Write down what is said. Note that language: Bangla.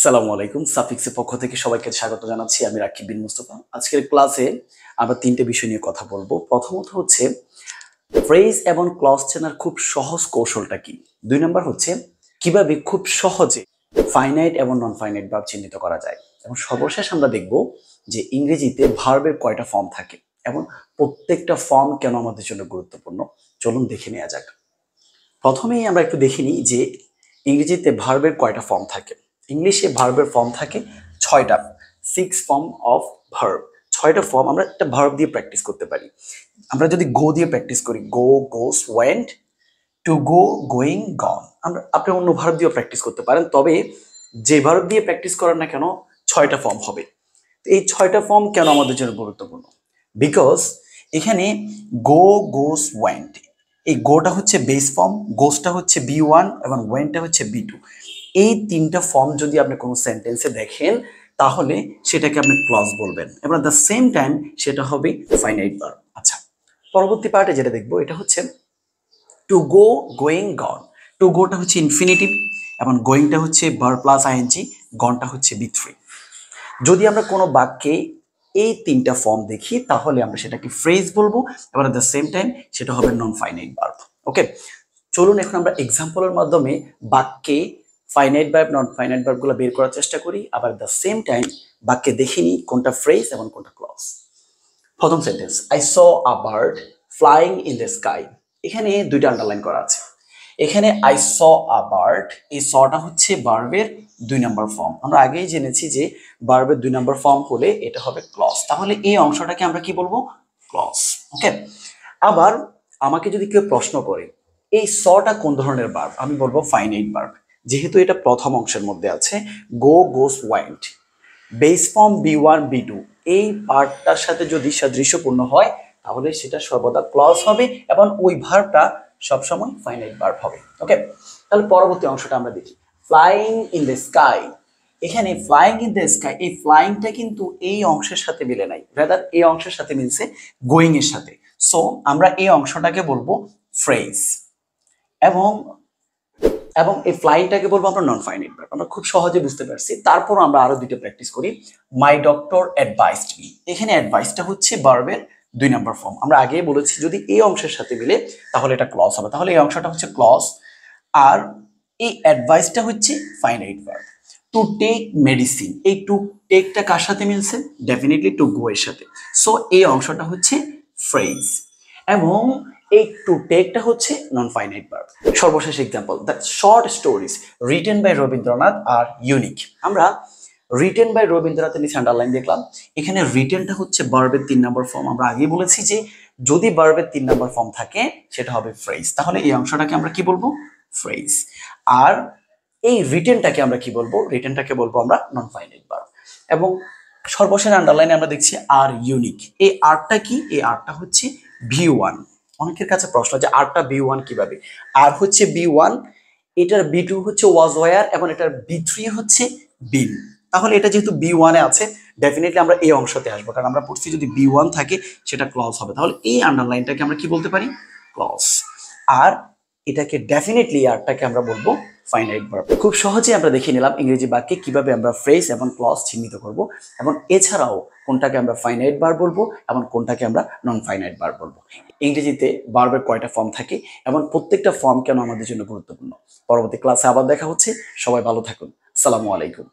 সালামু আলাইকুম। সাফিক্সের পক্ষ থেকে সবাইকে স্বাগত জানাচ্ছি। আমি রাকিব বিন মুস্তফা। আজকের ক্লাসে আমরা তিনটে বিষয় নিয়ে কথা বলবো। প্রথমত হচ্ছে ফ্রেজ এবং ক্লজ চেনার খুব সহজ কৌশলটা কি। 2 নাম্বার হচ্ছে কিভাবে খুব সহজে ফাইনাইট এবং নন ফাইনাইট ভার্ব চিহ্নিত করা যায়। এবং সর্বশেষ আমরা দেখব যে ইংরেজিতে ভার্বের কয়টা ফর্ম থাকে এবং প্রত্যেকটা ফর্ম কেন আমাদের জন্য গুরুত্বপূর্ণ। চলুন দেখে নেওয়া যাক। প্রথমেই আমরা একটু দেখে নিই যে ইংরেজিতে ভার্বের কয়টা ফর্ম থাকে। ইংলিশে ভার্বের ফর্ম থাকে 6টা, 6 ফর্ম অফ ভার্ব। 6টা ফর্ম আমরা একটা ভার্ব দিয়ে প্র্যাকটিস করতে পারি। আমরা যদি গো দিয়ে প্র্যাকটিস করি, গো, goes, went, two go, going, গন। আপনি অন্য ভার্ব দিয়েও প্র্যাকটিস করতে পারেন, তবে যে ভার্ব দিয়ে প্র্যাকটিস করেন না কেন 6টা ফর্ম হবে। এই 6টা ফর্ম কেন আমাদের জন্য গুরুত্বপূর্ণ? বিকজ এখানে গো, গোস, ওয়েন্ট, এই গোটা হচ্ছে বেস ফর্ম, গোসটা হচ্ছে B1 এবং ওয়েন্টটা হচ্ছে B2। এই তিনটা ফর্ম যদি আপনি কোনো সেন্টেন্সে দেখেন তাহলে সেটাকে আপনি ক্লজ বলবেন এবং দ্য সেম টাইম সেটা হবে ফাইনাইট ভার্ব। আচ্ছা, পরবর্তী পার্টে যেটা দেখবো এটা হচ্ছে to go, going, gone. To গোটা হচ্ছে ইনফিনিটিভ এবং গোয়িংটা হচ্ছে ভার্ব প্লাস আইএনজি, গনটা হচ্ছে B3। যদি আমরা কোনো বাক্যে এই তিনটা ফর্ম দেখি তাহলে আমরা সেটাকে ফ্রেজ বলবো এবং এট দ্য সেম টাইম সেটা হবে নন ফাইনাইট ভার্ব। ওকে, চলুন এখন আমরা এক্সাম্পলের মাধ্যমে বাক্যে ফাইনাইট ভার্ব নন ফাইনাইট ভার্বগুলো বের করার চেষ্টা করি, আবার এট দ্য সেম টাইম বাক্যে দেখে নিই কোনটা ফ্রেজ এবং কোনটা ক্লজ। প্রথম sentence, I saw a bird flying in the sky. এখানে দুইটা আন্ডারলাইন করা আছে। এখানে আই স আ বার্ড, এই সটা হচ্ছে ভার্বের 2 নাম্বার ফর্ম। আমরা আগেই জেনেছি যে ভার্বের 2 নাম্বার ফর্ম হলে এটা হবে ক্লজ, তাহলে এই অংশটাকে আমরা কি বলবো? ক্লজ। ওকে, আবার আমাকে যদি কেউ প্রশ্ন করে এই সটা কোন ধরনের ভার্ব, আমি বলবো ফাইনাইট ভার্ব। যেহেতু এটা প্রথম অংশের মধ্যে আছে, go, goes, went, base form B1 B2, এই পার্টটার সাথে যদি সাদৃশ্যপূর্ণ হয় তাহলে সেটা সর্বদা ক্লজ হবে এবং ওই ভার্বটা সবসময় ফাইনাইট ভার্ব হবে। ওকে, তাহলে পরবর্তী অংশটা আমরা দেখি, ফ্লাইং ইন দ্য স্কাই। এখানে ফ্লাইং ইন দ্য স্কাই, এই ফ্লাইংটা কিন্তু এই অংশের সাথে মিলে নাই, রাদার এই অংশের সাথে মিলছে গোয়িং এর সাথে। সো আমরা এই অংশটাকে বলবো ফ্রেজ এবং এবং এই ফ্লাইংটাকে বলবো আমরা নন ফাইনাইট ভার্ব। আমরা খুব সহজে বুঝতে পারছি। তারপর আমরা আরো দুটো প্র্যাকটিস করি। মাই ডক্টর অ্যাডভাইসড মি। এখানে অ্যাডভাইসটা হচ্ছে ভার্বের 2 নাম্বার ফর্ম। আমরা আগেই বলেছি যদি এই অংশের সাথে মিলে তাহলে এটা ক্লজ হবে, তাহলে এই অংশটা হচ্ছে ক্লজ আর এই অ্যাডভাইসটা হচ্ছে finite verb. To take medicine, এই টু টেকটা কার সাথে মিলছে? ডেফিনেটলি টু গো এর সাথে। সো এই অংশটা হচ্ছে ফ্রেজ এবং এই টু টেকটা হচ্ছে নন ফাইনাইট ভার্ব। সর্বশেষ example, the short stories written by Rabindranath আর ইউনিক। আমরা রিটেন বাই রবীন্দ্রনাথের নিচে আন্ডারলাইন দেখলাম। এখানে রিটেনটা হচ্ছে ভার্বের 3 নাম্বার ফর্ম। আমরা আগেই বলেছি যে যদি ভার্বের 3 নাম্বার ফর্ম থাকে সেটা হবে ফ্রেজ, তাহলে এই অংশটাকে আমরা কি বলবো? ফ্রেজ। আর এই রিটেনটাকে আমরা কি বলবো? রিটেনটাকে বলবো আমরা নন ফাইনাইট ভার্ব। এবং সর্বশেষ আন্ডারলাইনে আমরা দেখছি আর ইউনিক। এই আরটা কি? এই আরটা হচ্ছে B1। অনেকের কাছে প্রশ্ন যে আরটা B1 কিভাবে? আর হচ্ছে B1, এটার B2 হচ্ছে ওয়াজ ওয়ার এবং এটার B3 হচ্ছে বিন। তাহলে এটা যেহেতু B1 এ আছে ডেফিনেটলি আমরা এই অংশতে আসবো, কারণ আমরা পড়ছি যদি B1 থাকে সেটা ক্লজ হবে। তাহলে এই আন্ডারলাইনটাকে আমরা কি বলতে পারি? ক্লজ। আর এটাকে ডেফিনেটলি আরটাকে আমরা বলবো ফাইনাইট ভার্ব। খুব সহজে আমরা দেখে নিলাম ইংরেজি বাক্যে কিভাবে আমরা ফ্রেজ এবং ক্লজ চিহ্নিত করব এবং এছাড়াও কোনটাকে আমরা ফাইনাইট ভার্ব বলবো এবং কোনটাকে আমরা নন ফাইনাইট ভার্ব বলবো। ইংরেজিতে ভার্বের কয়টা ফর্ম থাকে এবং প্রত্যেকটা ফর্ম কেন আমাদের জন্য গুরুত্বপূর্ণ। পরবর্তী ক্লাসে আবার দেখা হচ্ছে। সবাই ভালো থাকুন। আসসালামু আলাইকুম।